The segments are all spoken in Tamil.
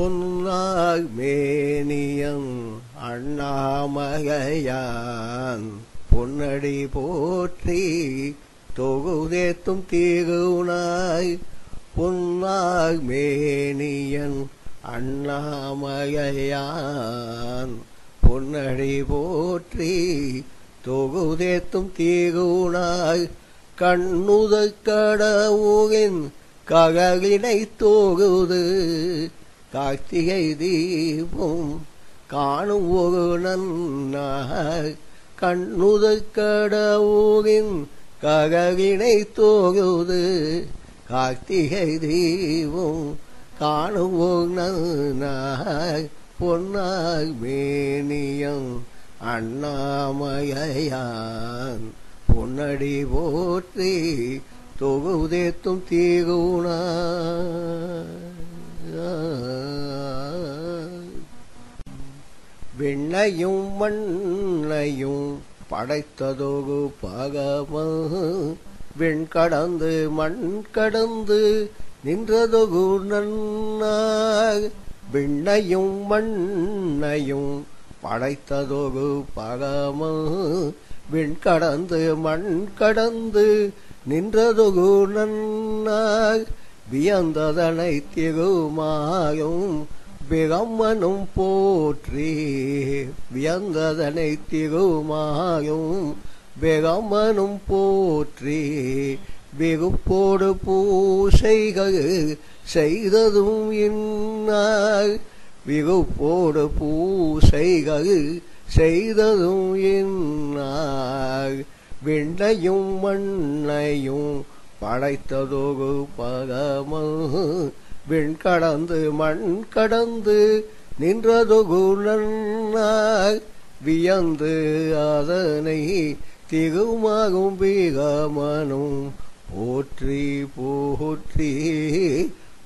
பொன்னாய் மேனியன் அண்ணாமலையான் பொன்னடி போற்றி தொகுதேத்தும் தீகுனாய் பொன்னாய் மேனியன் அண்ணாமலையான் பொன்னடி போற்றி தொகுதேத்தும் தீகுனாய் கண்ணுதக் கடவுளின் ககலினை தொகுது கார்த்திகை தீபம் காணும் ஒரு நன்னாய் கண்ணுதக் கடவுளின் ககலினை தொகுது கார்த்திகை தீபம் காணும் ஒரு நன்னாய் பொன்னாய் மேனியன் அண்ணாமலையான் பொன்னடி போற்றி தொகுதேத்தும் தீகுனாய் விண்ணையும் மண்ணையும் படைத்ததொரு பகவன் விண் கடந்து மண் கடந்து நின்றதொரு நன்னாய் விண்ணையும் மண்ணையும் படைத்ததொரு பகவன் விண் கடந்து மண் கடந்து நின்றதொரு நன்னாய் வியந்ததனை திகுமாயும் பிரம்மனும் போற்றி வியந்ததனை திகுமாயும் பிரம்மனும் போற்றி வெகுப்போடு பூசைகள் செய்ததும் இன்னாய் வெகுப்போடு பூசைகள் செய்ததும் இன்னாய் விண்ணையும் மண்ணையும் படைத்ததொரு பகவன் விண் கடந்து மண் கடந்து நின்றதொரு நன்னாய் வியந்து அதனை திகுமாகும் பிரமனும் போற்றி போற்றி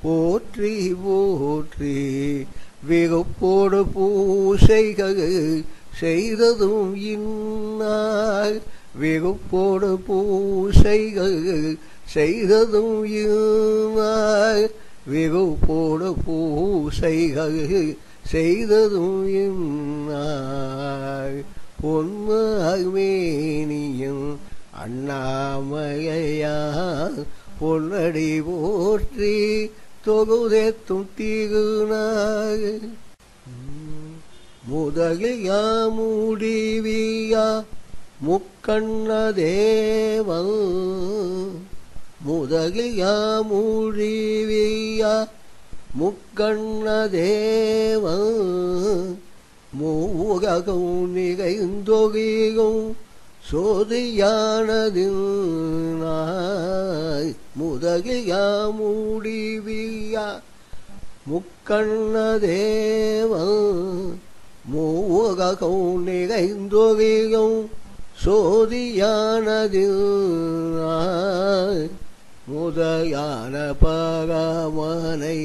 போற்றி போற்றி வெகுப்போடு பூசைகள் செய்ததும் இன்னாய் வெகுப்போடு பூசைகள் செய்ததும் இன்னாய் வெகுப்போடு பூசைகள் செய்ததும் இன்னாய் பொன்னாய் மேனியன் அண்ணாமலையான் பொன்னடி போற்றி தொகுதேத்தும் தீகுனாய் முதலியா முடிவியா முக்கண்ண தேவன் முதலியா முடிவியா முக்கண்ண தேவன் மூககம் நிகழ்ந்தொழியும் சோதியானதின் நாய் முதலியா முடிவியா முக்கண்ண தேவன் மூககம் நிகழ்ந்தொழியும் சோதியானதில் முதயான பகமனை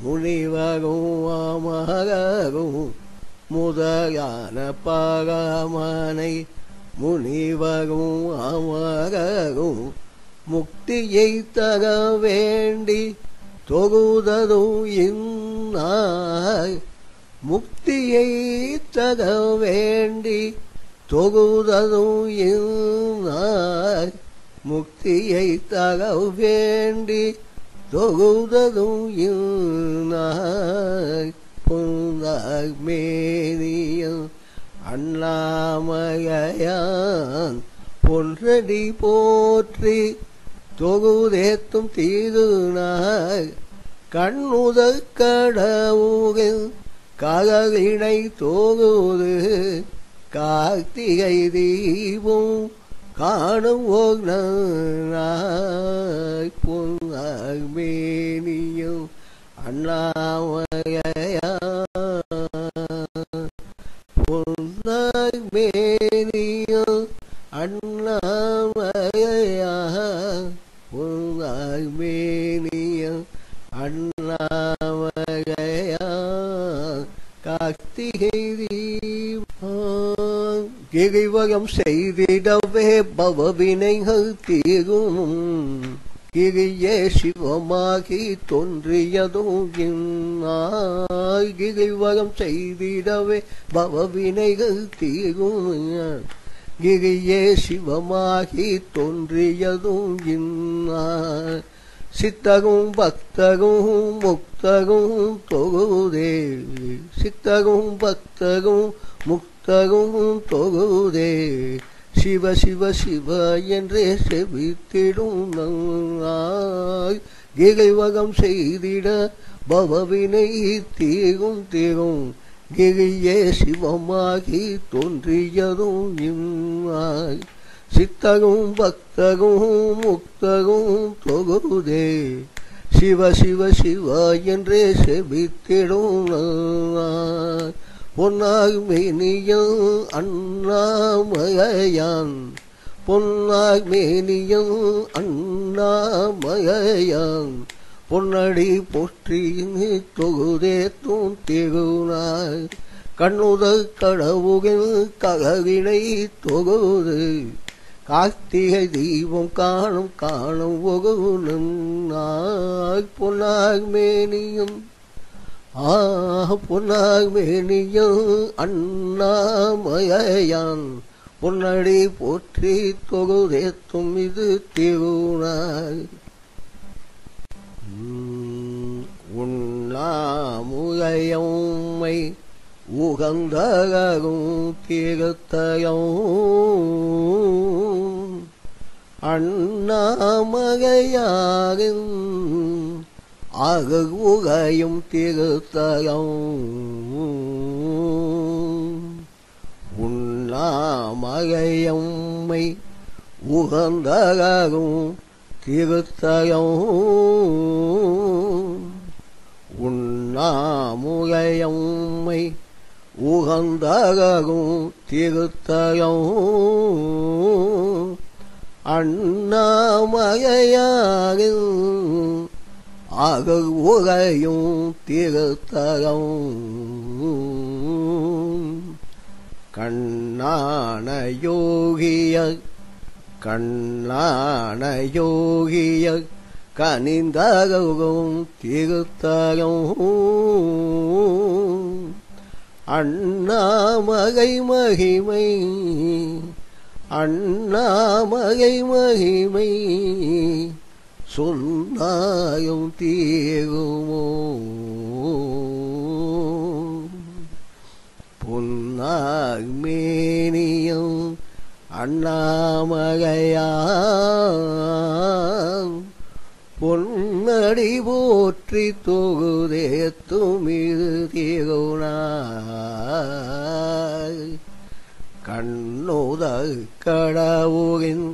முனிவகும் அமரகும் முதயான பகமனை முனிவகும் அமரகும் முக்தியை தர வேண்டி தொகுததும் இன்னாய் முக்தியை தர வேண்டி தொகுததும் இன்னாய் முக்தியை தர வேண்டி தொகுததும் இன்னாய் பொன்னாய் மேனியன் அண்ணாமலையான் பொன்றடி போற்றி தொகுதேத்தும் தீகுனாய் கண்ணுதக் கடவுளின் ககலினை தொகுது கார்த்திகை தீபம் காணும் ஓர் நன்னாய் பொன்னாய் மேனியன் அண்ணாமலையான் பொன்னாய் மேனியன் அண்ணாமலையான் பொன்னாய் மேனியன் அண்ணாமலையான் கார்த்திகை தீபம் கிரிவலம் செய்திடவே பவவினைகள் தீரும் கிரியே சிவமாகி தோன்றியதும் இன்னாய் கிரிவகம் செய்திடவே பவவினைகள் தீரும் கிரியே சிவமாகி தோன்றியதும் இன்னார் சித்தகும் பக்தகும் முக்தகும் தொகுதே சித்தகும் பக்தகும் முக்தகும் தொகுதே சிவ சிவ சிவ என்றே செவித்திடும் நன்னாய் கிரிவகம் செய்திட பவவினை தீரும் தீரும் கிரியே சிவமாகி தோன்றியதும் இன்னாய் சித்தகும் பக்தகும் முக்தகும் தொகுதே சிவ சிவ சிவ என்றே செபித்திடும் பொன்னாய் மேனியம் அண்ணாமயான் பொன்னாய் மேனியம் அண்ணாமயான் பொன்னடி போற்றி தொகுதே தூண் திகுனாய் கண்ணுத கடவுகின் ககவினை தொகுது கார்த்திகை தீபம் காணும் காணும் ஒகுனாய் பொன்னாய் மேனியும் பொன்னாய் மேனியும் அண்ணாமயான் பொன்னடி போற்றி தொகுதேத்தும் இது திகுனாய் உண்ணாமுகையம்மை உகந்தகும் தீர்த்தயம் அண்ணாமகையாகும் அகுகையும் தீர்த்தயம் உண்ணாமகையம்மை உகந்தகும் தீர்த்தயம் உண்ணாமுகையம்மை உகந்தகும் தீர்த்தயம் அண்ணாமகையாகும் அகுகையும் தீர்த்தயம் கண்ணான யோகிய கண்ணான யோகிய கனிந்தகும் தீர்த்தயம் அண்ணாமகை மகிமை அண்ணாமகை மகிமை சொன்னாயும் தீருமோ பொன்னாய் மேனியும் அண்ணாமகையான் பொன்னடி போற்றி தொகுதே துமிது தீகுனாய் கண்ணுத கடவுகின்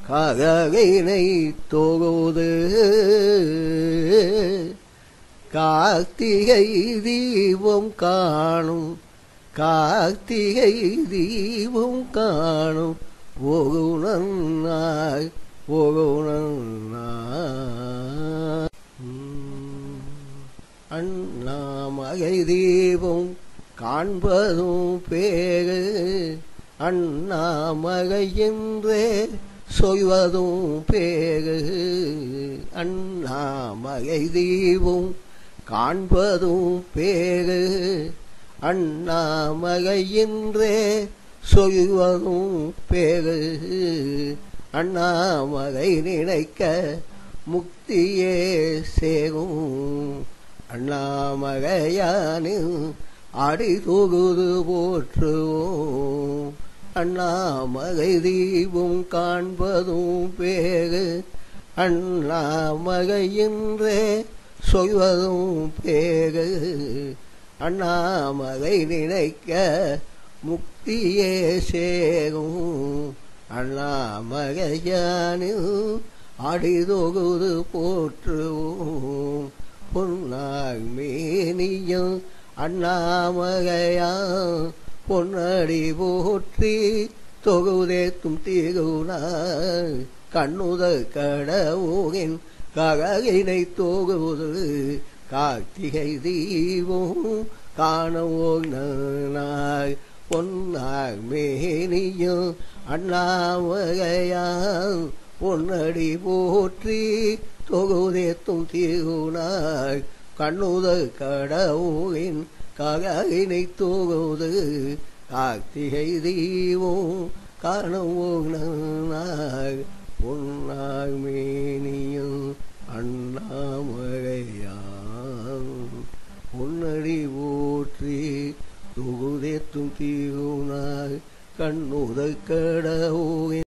ககவினை தொகுது கார்த்திகை தீபம் காணும் கார்த்திகை தீபம் காணும் ஒகுனாய் ஒகுனாய் அண்ணாமகை தீபம் காண்பதும் பேரு அண்ணாமகை என்றே சொல்வதும் பேரு அண்ணாமகை தீபம் காண்பதும் பேரு அண்ணாமகை என்றே சொல்வதும் பேரு அண்ணாமகை நினைக்க முக்தியே சேரும் அண்ணாமகையானின் அடி தொகுது போற்றுவோம் அண்ணாமகை தீபம் காண்பதும் பேரு அண்ணாமகை என்றே சொல்வதும் பேரு அண்ணாமகை நினைக்க முக்தியே சேரும் அண்ணாமகையானின் அடி தொகுது போற்றுவோம் பொன்னாய் மேனியும் அண்ணாமகையா பொன்னடி போற்றி தொகுதேத்தும் தீகுனாய் கண்ணுத கடவுகின் கககினை தொகுது கார்த்திகை தீபம் காணவோனாய் பொன்னாய் மேனியும் அண்ணாமகையா பொன்னடி போற்றி தொகுதேத்தும் தீகுனாய் கண்ணுத கடவுளின் ககையினை தொகுது கார்த்திகை தீபம் கனவுனாய் பொன்னாய் மேனியும் அண்ணாமலையான் பொன்னடி போற்றி தொகுதேத்தும் தீவுனாய் கண்ணுத கடவுளின்